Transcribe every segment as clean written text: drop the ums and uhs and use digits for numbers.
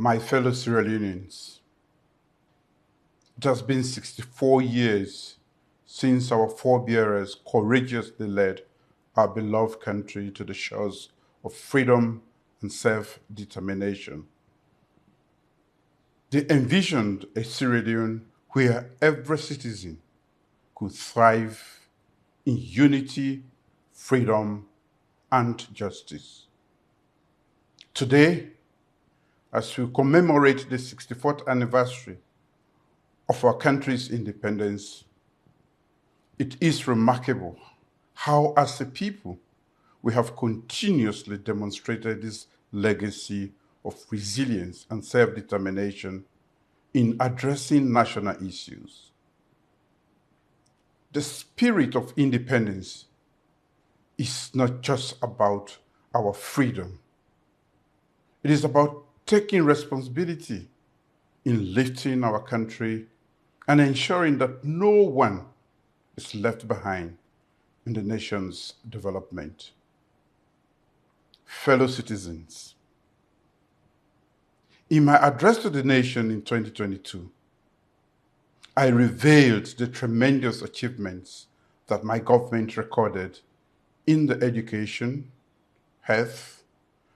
My fellow Sierra Leoneans, it has been 64 years since our forebearers courageously led our beloved country to the shores of freedom and self-determination. They envisioned a Sierra Leone where every citizen could thrive in unity, freedom, and justice. Today, as we commemorate the 64th anniversary of our country's independence, it is remarkable how, as a people, we have continuously demonstrated this legacy of resilience and self-determination in addressing national issues. The spirit of independence is not just about our freedom. It is about taking responsibility in lifting our country and ensuring that no one is left behind in the nation's development. Fellow citizens, in my address to the nation in 2022, I revealed the tremendous achievements that my government recorded in the education, health,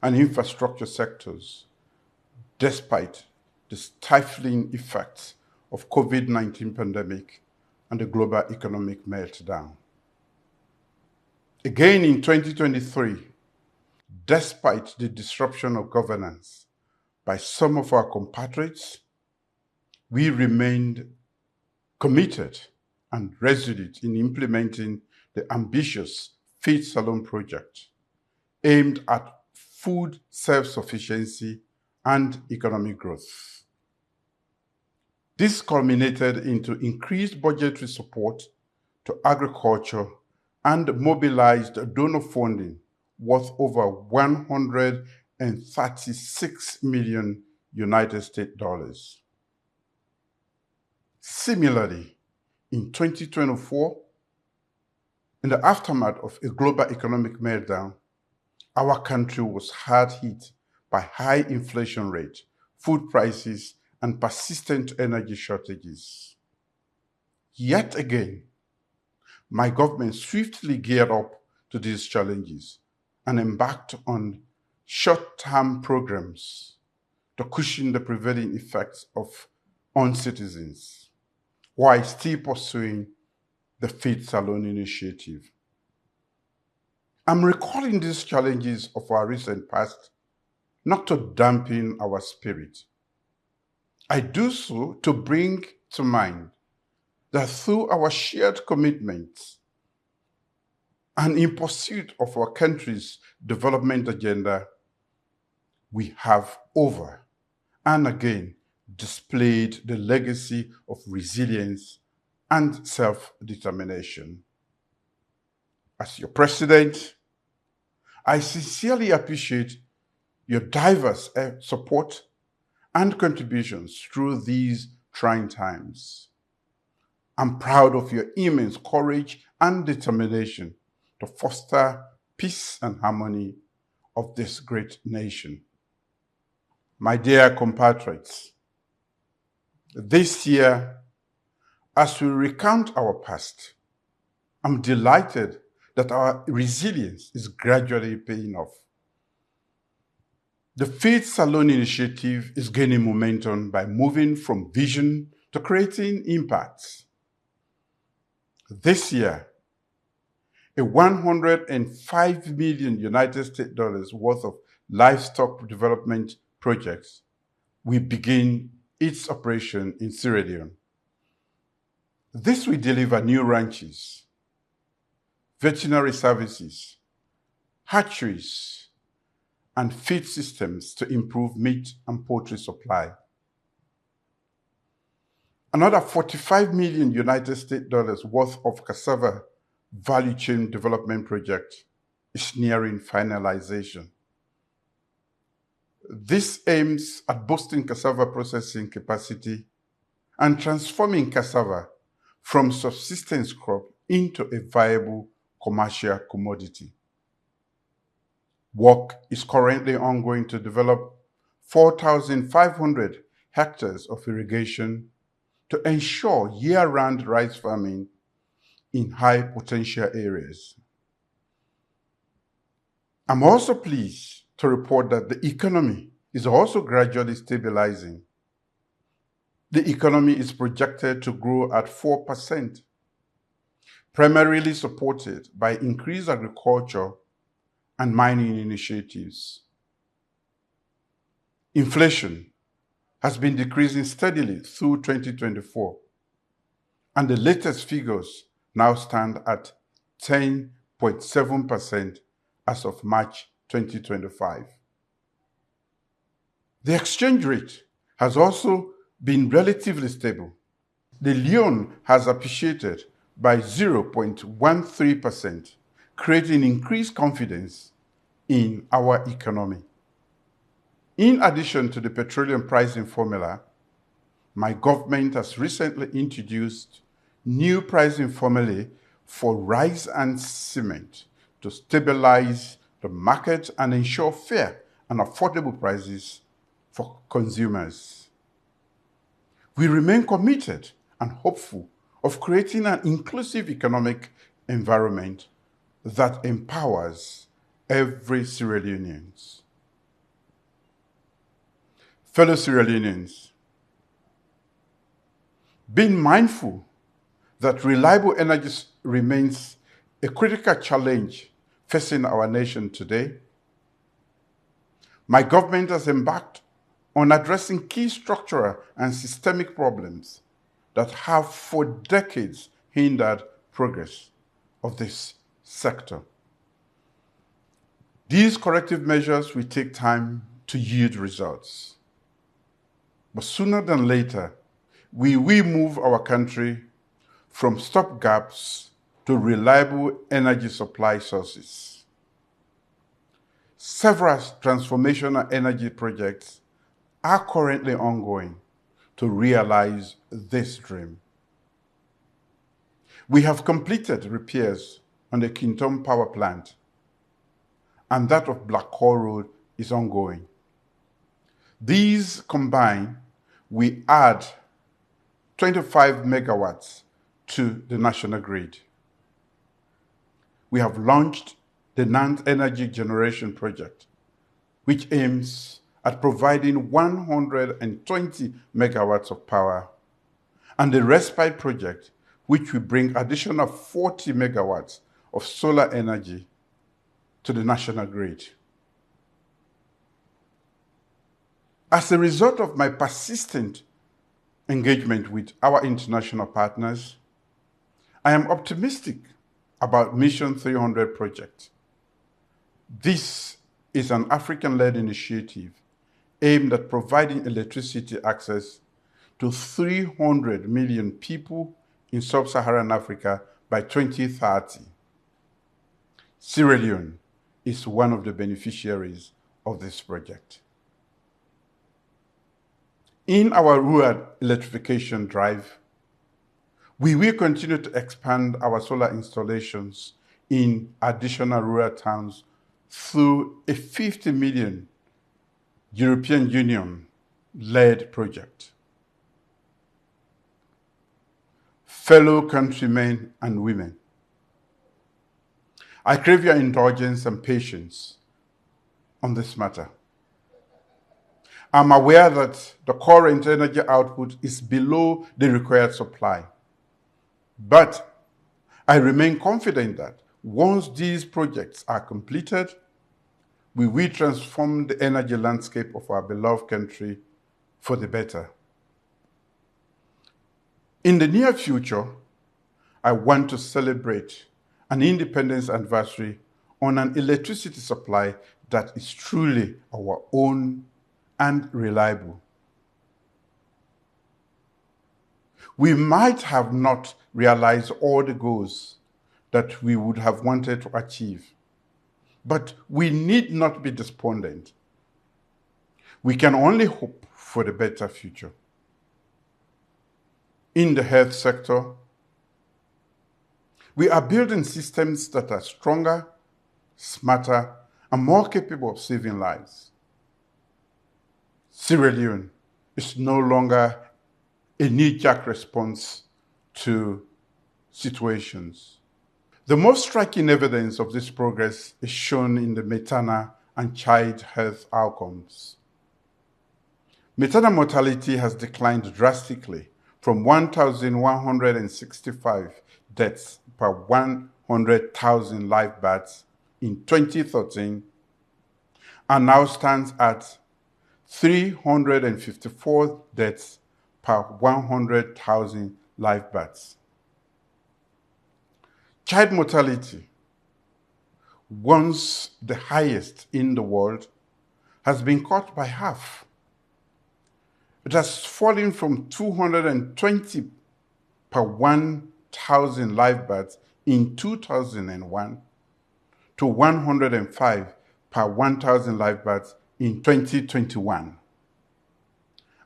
and infrastructure sectors, despite the stifling effects of COVID-19 pandemic and the global economic meltdown. Again in 2023, despite the disruption of governance by some of our compatriots, we remained committed and resolute in implementing the ambitious Feed Salon project aimed at food self-sufficiency and economic growth. This culminated into increased budgetary support to agriculture and mobilized donor funding worth over $136 million United States dollars. Similarly, in 2024, in the aftermath of a global economic meltdown, our country was hard hit by high inflation rate, food prices, and persistent energy shortages. Yet again, my government swiftly geared up to these challenges and embarked on short-term programs to cushion the prevailing effects on citizens, while still pursuing the Feed Salon initiative. I'm recalling these challenges of our recent past not to dampen our spirit. I do so to bring to mind that through our shared commitments and in pursuit of our country's development agenda, we have over and again displayed the legacy of resilience and self-determination. As your president, I sincerely appreciate your diverse support and contributions through these trying times. I'm proud of your immense courage and determination to foster peace and harmony of this great nation. My dear compatriots, this year, as we recount our past, I'm delighted that our resilience is gradually paying off. The Feed Salon initiative is gaining momentum by moving from vision to creating impacts. This year, a $105 million United States dollars worth of livestock development projects will begin its operation in Sierra Leone. This will deliver new ranches, veterinary services, hatcheries, and feed systems to improve meat and poultry supply. Another $45 million United States dollars worth of cassava value chain development project is nearing finalization. This aims at boosting cassava processing capacity and transforming cassava from subsistence crop into a viable commercial commodity. Work is currently ongoing to develop 4,500 hectares of irrigation to ensure year-round rice farming in high potential areas. I'm also pleased to report that the economy is also gradually stabilizing. The economy is projected to grow at 4%, primarily supported by increased agriculture and mining initiatives. Inflation has been decreasing steadily through 2024, and the latest figures now stand at 10.7% as of March 2025. The exchange rate has also been relatively stable. The Leone has appreciated by 0.13%, creating increased confidence in our economy. In addition to the petroleum pricing formula, my government has recently introduced new pricing formulae for rice and cement to stabilize the market and ensure fair and affordable prices for consumers. We remain committed and hopeful of creating an inclusive economic environment that empowers every Sierra Leonean. Fellow Sierra Leoneans, being mindful that reliable energy remains a critical challenge facing our nation today, my government has embarked on addressing key structural and systemic problems that have for decades hindered progress of this sector. These corrective measures will take time to yield results. But sooner than later, we will move our country from stopgaps to reliable energy supply sources. Several transformational energy projects are currently ongoing to realize this dream. We have completed repairs on the Kintom Power Plant, and that of Black Hole Road is ongoing. These combined, we add 25 megawatts to the national grid. We have launched the Nant Energy Generation Project, which aims at providing 120 megawatts of power, and the Respite Project, which will bring additional 40 megawatts of solar energy to the national grid. As a result of my persistent engagement with our international partners, I am optimistic about Mission 300 project. This is an African-led initiative aimed at providing electricity access to 300 million people in sub-Saharan Africa by 2030. Sierra Leone is one of the beneficiaries of this project. In our rural electrification drive, we will continue to expand our solar installations in additional rural towns through a 50 million European Union-led project. Fellow countrymen and women, I crave your indulgence and patience on this matter. I'm aware that the current energy output is below the required supply, but I remain confident that once these projects are completed, we will transform the energy landscape of our beloved country for the better. In the near future, I want to celebrate an independence anniversary on an electricity supply that is truly our own and reliable. We might have not realized all the goals that we would have wanted to achieve, but we need not be despondent. We can only hope for the better future. In the health sector, we are building systems that are stronger, smarter, and more capable of saving lives. Sierra Leone is no longer a knee-jerk response to situations. The most striking evidence of this progress is shown in the maternal and child health outcomes. Maternal mortality has declined drastically from 1,165 deaths per 100,000 live births in 2013 and now stands at 354 deaths per 100,000 live births. Child mortality, once the highest in the world, has been cut by half. It has fallen from 220 per 1,000 live births in 2001 to 105 per 1,000 live births in 2021.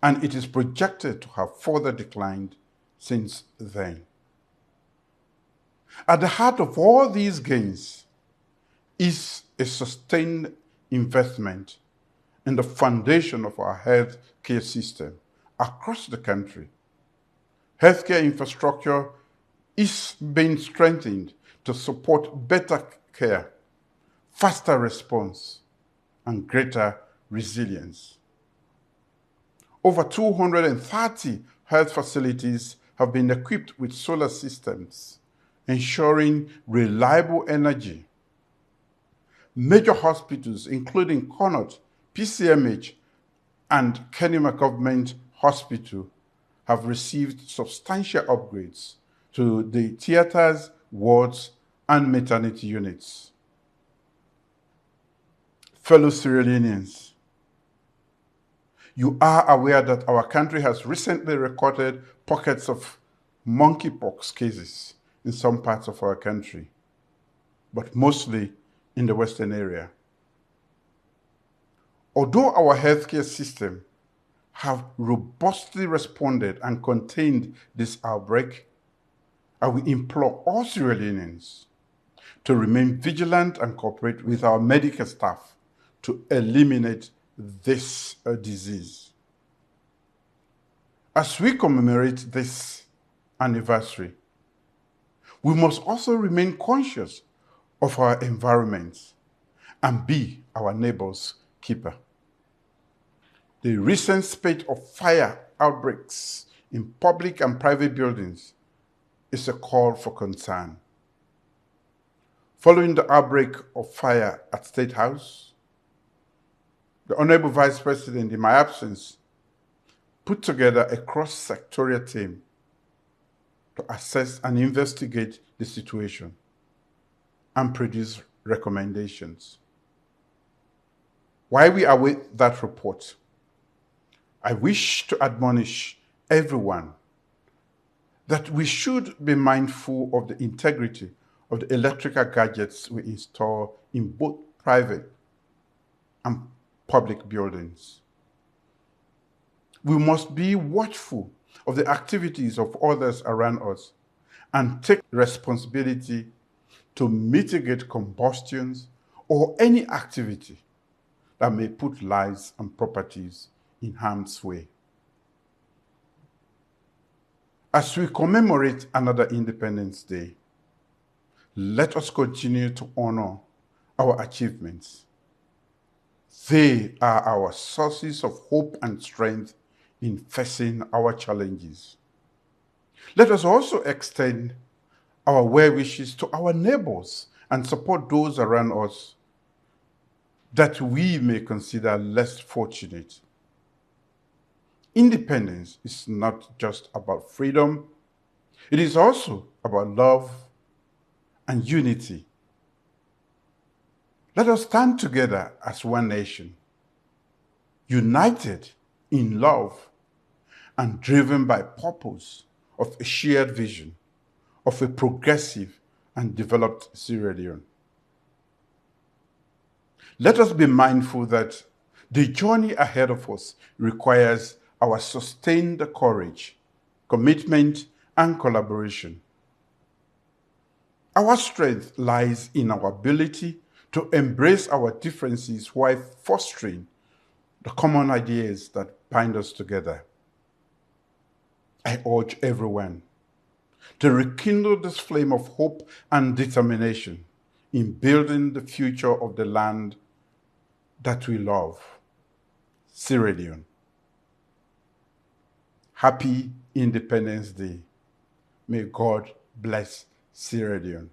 And it is projected to have further declined since then. At the heart of all these gains is a sustained investment in the foundation of our healthcare system across the country. Healthcare infrastructure is being strengthened to support better care, faster response, and greater resilience. Over 230 health facilities have been equipped with solar systems, ensuring reliable energy. Major hospitals, including Connaught, PCMH, and Kenema Government Hospital, have received substantial upgrades to the theaters, wards, and maternity units. Fellow Sierra Leoneans, you are aware that our country has recently recorded pockets of monkeypox cases in some parts of our country, but mostly in the Western area. Although our healthcare system have robustly responded and contained this outbreak, I will implore all Sierra Leoneans to remain vigilant and cooperate with our medical staff to eliminate this disease. As we commemorate this anniversary, we must also remain conscious of our environment and be our neighbor's keeper. The recent spate of fire outbreaks in public and private buildings is a call for concern. Following the outbreak of fire at State House, the Honorable Vice President, in my absence, put together a cross-sectorial team to assess and investigate the situation and produce recommendations. While we await that report, I wish to admonish everyone that we should be mindful of the integrity of the electrical gadgets we install in both private and public buildings. We must be watchful of the activities of others around us and take responsibility to mitigate combustions or any activity that may put lives and properties in harm's way. As we commemorate another Independence Day, let us continue to honor our achievements. They are our sources of hope and strength in facing our challenges. Let us also extend our well wishes to our neighbors and support those around us that we may consider less fortunate. Independence is not just about freedom, it is also about love and unity. Let us stand together as one nation, united in love and driven by purpose of a shared vision of a progressive and developed Sierra Leone. Let us be mindful that the journey ahead of us requires our sustained courage, commitment, and collaboration. Our strength lies in our ability to embrace our differences while fostering the common ideas that bind us together. I urge everyone to rekindle this flame of hope and determination in building the future of the land that we love, Sierra Leone. Happy Independence Day. May God bless Sierra Leone.